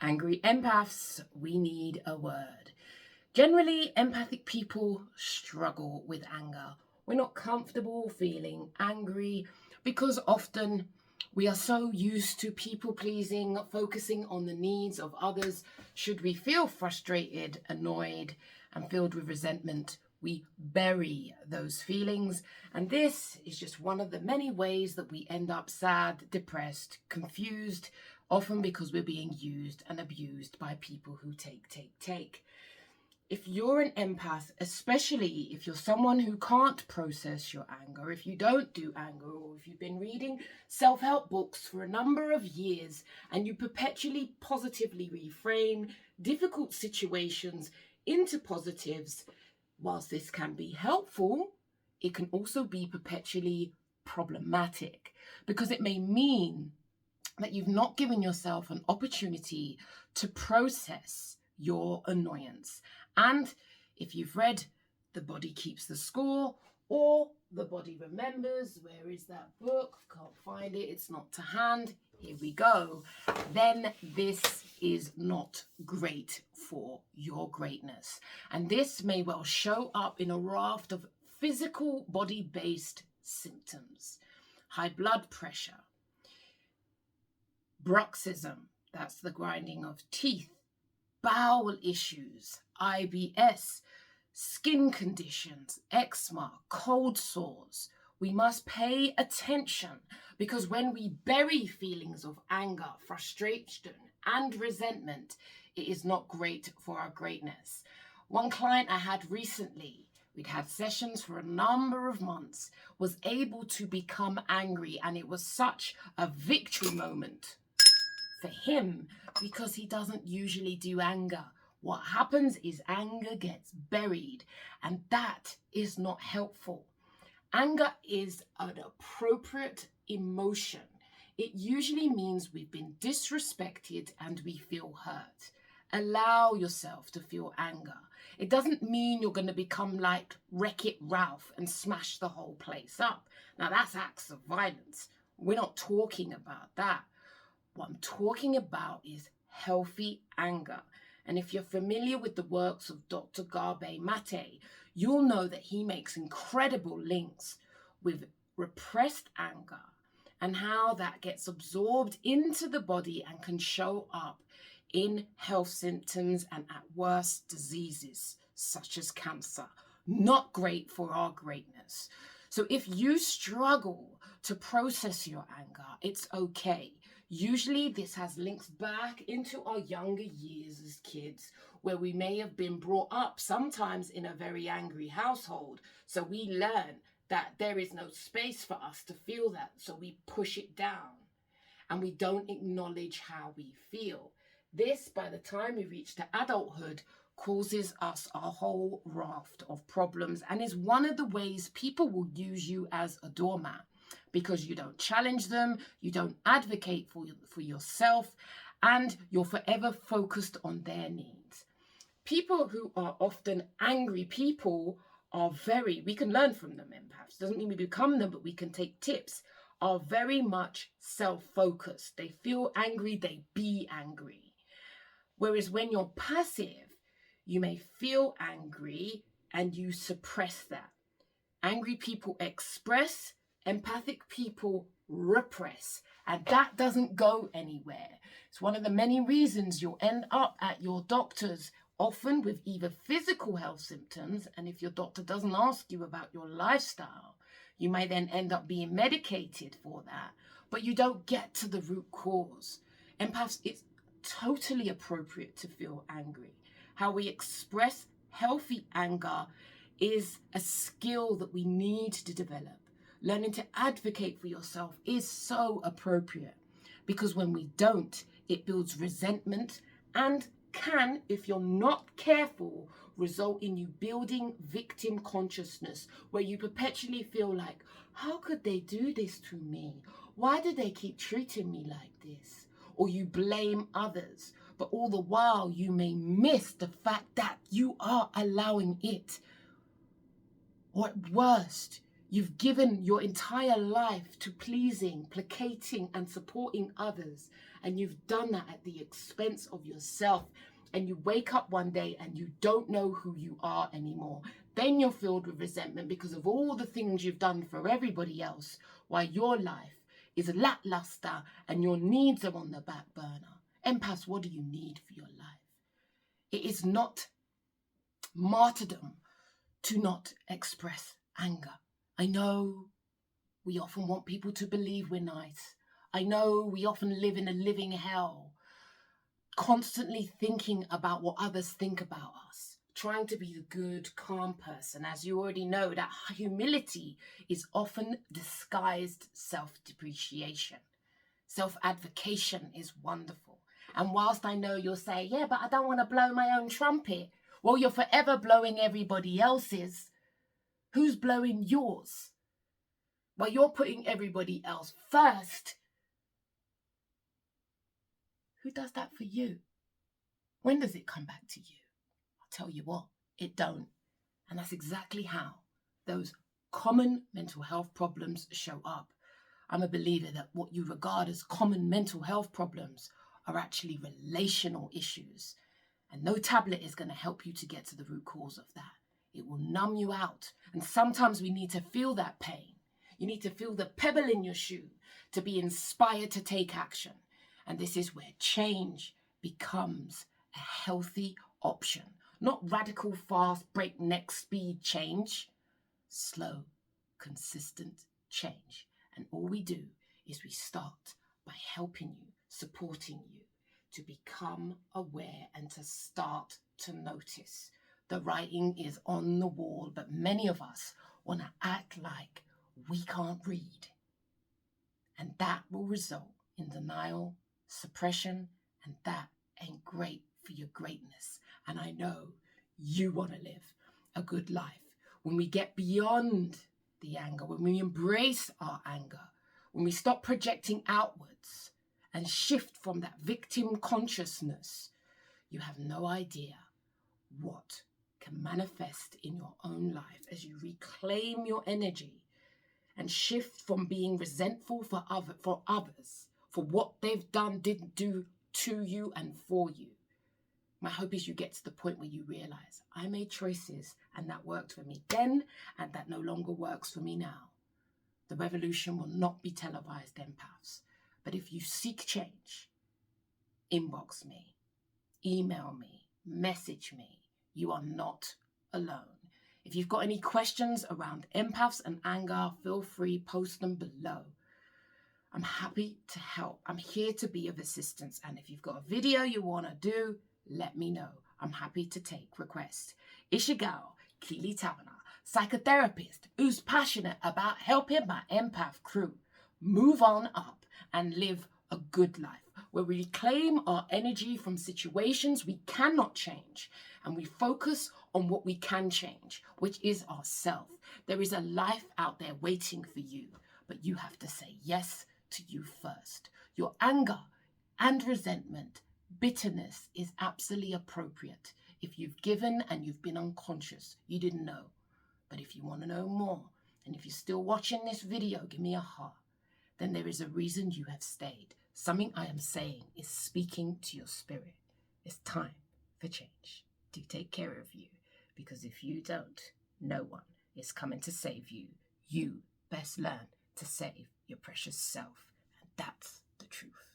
Angry empaths, we need a word. Generally, empathic people struggle with anger. We're not comfortable feeling angry because often we are so used to people pleasing, focusing on the needs of others. Should we feel frustrated, annoyed, and filled with resentment, we bury those feelings. And this is just one of the many ways that we end up sad, depressed, confused, often because we're being used and abused by people who take. If you're an empath, especially if you're someone who can't process your anger, if you don't do anger, or if you've been reading self-help books for a number of years and you perpetually positively reframe difficult situations into positives, whilst this can be helpful, it can also be perpetually problematic because it may mean that you've not given yourself an opportunity to process your annoyance. And if you've read The Body Keeps the Score or The Body Remembers, where is that book? Can't find it, it's not to hand. Here we go. Then this is not great for your greatness. And this may well show up in a raft of physical body-based symptoms. High blood pressure, bruxism, that's the grinding of teeth, bowel issues, IBS, skin conditions, eczema, cold sores. We must pay attention because when we bury feelings of anger, frustration, and resentment, it is not great for our greatness. One client I had recently, we'd had sessions for a number of months, was able to become angry, and it was such a victory moment for him because he doesn't usually do anger. What happens is anger gets buried, and that is not helpful. Anger is an appropriate emotion. It usually means we've been disrespected and we feel hurt. Allow yourself to feel anger. It doesn't mean you're going to become like Wreck-It Ralph and smash the whole place up. Now that's acts of violence. We're not talking about that. What I'm talking about is healthy anger. And if you're familiar with the works of Dr. Gabe Mate, you'll know that he makes incredible links with repressed anger and how that gets absorbed into the body and can show up in health symptoms and at worst diseases such as cancer. Not great for our greatness. So if you struggle to process your anger, it's okay. Usually this has links back into our younger years as kids, where we may have been brought up sometimes in a very angry household. So we learn that there is no space for us to feel that. So we push it down and we don't acknowledge how we feel. This, by the time we reach to adulthood, causes us a whole raft of problems and is one of the ways people will use you as a doormat. Because you don't challenge them, you don't advocate for yourself, and you're forever focused on their needs. People who are often angry people are we can learn from them, empaths. Doesn't mean we become them, but we can take tips, are very much self-focused. They feel angry, they be angry. Whereas when you're passive, you may feel angry and you suppress that. Angry people express, empathic people repress, and that doesn't go anywhere. It's one of the many reasons you'll end up at your doctor's, often with either physical health symptoms, and if your doctor doesn't ask you about your lifestyle, you may then end up being medicated for that, but you don't get to the root cause. Empaths, it's totally appropriate to feel angry. How we express healthy anger is a skill that we need to develop. Learning to advocate for yourself is so appropriate because when we don't, it builds resentment and can, if you're not careful, result in you building victim consciousness where you perpetually feel like, how could they do this to me? Why do they keep treating me like this? Or you blame others, but all the while you may miss the fact that you are allowing it. Or at worst, you've given your entire life to pleasing, placating, and supporting others, and you've done that at the expense of yourself, and you wake up one day and you don't know who you are anymore, then you're filled with resentment because of all the things you've done for everybody else, while your life is lackluster and your needs are on the back burner. Empaths, what do you need for your life? It is not martyrdom to not express anger. I know we often want people to believe we're nice. I know we often live in a living hell, constantly thinking about what others think about us, trying to be the good, calm person. As you already know, that humility is often disguised self-depreciation. Self-advocation is wonderful. And whilst I know you'll say, yeah, but I don't want to blow my own trumpet. Well, you're forever blowing everybody else's. Who's blowing yours? Well, you're putting everybody else first. Who does that for you? When does it come back to you? I'll tell you what, it don't. And that's exactly how those common mental health problems show up. I'm a believer that what you regard as common mental health problems are actually relational issues. And no tablet is going to help you to get to the root cause of that. It will numb you out. And sometimes we need to feel that pain. You need to feel the pebble in your shoe to be inspired to take action. And this is where change becomes a healthy option. Not radical, fast, breakneck speed change. Slow, consistent change. And all we do is we start by helping you, supporting you to become aware and to start to notice. The writing is on the wall, but many of us want to act like we can't read. And that will result in denial, suppression, and that ain't great for your greatness. And I know you want to live a good life. When we get beyond the anger, when we embrace our anger, when we stop projecting outwards and shift from that victim consciousness, you have no idea what can manifest in your own life as you reclaim your energy and shift from being resentful for others, for what they've done, didn't do to you and for you. My hope is you get to the point where you realize I made choices and that worked for me then and that no longer works for me now. The revolution will not be televised, empaths. But if you seek change, inbox me, email me, message me. You are not alone. If you've got any questions around empaths and anger, feel free, post them below. I'm happy to help. I'm here to be of assistance. And if you've got a video you want to do, let me know. I'm happy to take requests. It's your girl, Keely Taverner, psychotherapist who's passionate about helping my empath crew move on up and live a good life, where we reclaim our energy from situations we cannot change and we focus on what we can change, which is ourself. There is a life out there waiting for you, but you have to say yes to you first. Your anger and resentment, bitterness is absolutely appropriate. If you've given and you've been unconscious, you didn't know. But if you want to know more, and if you're still watching this video, give me a heart, then there is a reason you have stayed. Something I am saying is speaking to your spirit. It's time for change. Do take care of you, because if you don't, no one is coming to save you. You best learn to save your precious self, and that's the truth.